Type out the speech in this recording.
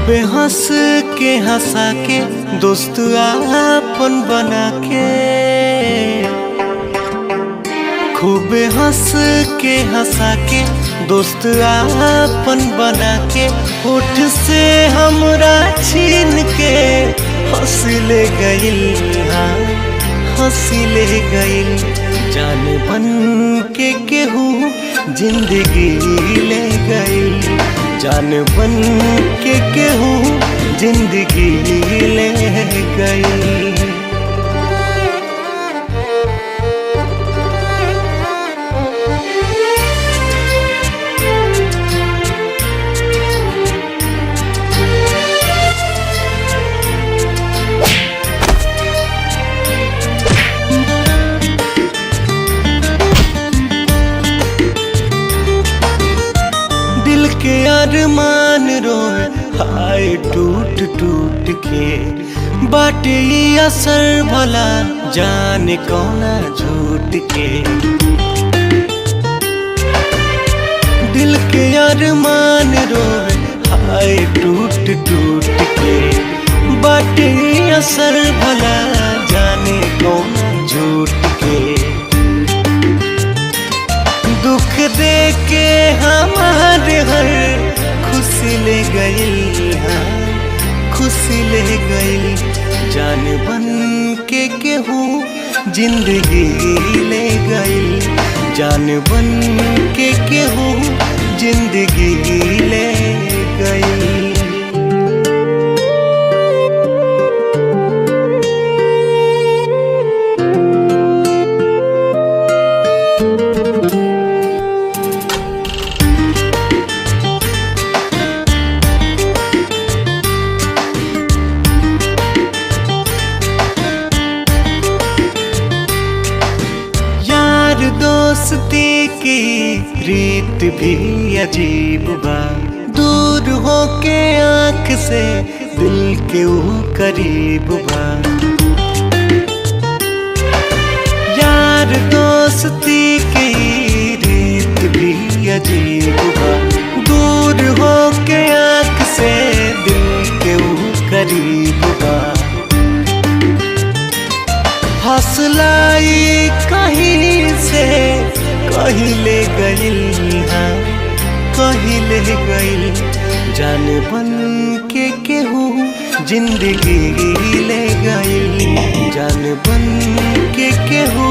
खूबे हंस के हंसा के दोस्त आपन बना के, खूबे हंस के हंसा के दोस्त आपन बना के, होठ से हमरा छीन के हंस ले गइल, हाँ हंस ले गइल। जान बन के केहू जिंदगी ले गइल, जान बन के केहू जिंदगी ले गइल। दिल के अरमान रोए हाय टूट टूट के, बाटे ये असर भला जाने कौना झूठ के। दिल के अरमान रोए हाय टूट टूट के, बाटे ये असर भला जाने कौना झूठ के। दुख दे के हमारे हर खुशी ले गइल, हाँ खुशी ले गइल। जान बन के केहू जिंदगी ले गइल, जान बन के केहू जिंदगी ले गइल। दोस्ती की रीत भी अजीब बा, दूर होके आँख से दिल के ऊ करीब बा। यार दोस्ती की रीत भी अजीब बा, दूर होके आँख से दिल के ऊ करीब बा। हौसलाई कहीं से कहीं ले गइल, हाँ कहीं ले गइल। जान बन के केहू जिंदगी ले गइल, जान बन के केहू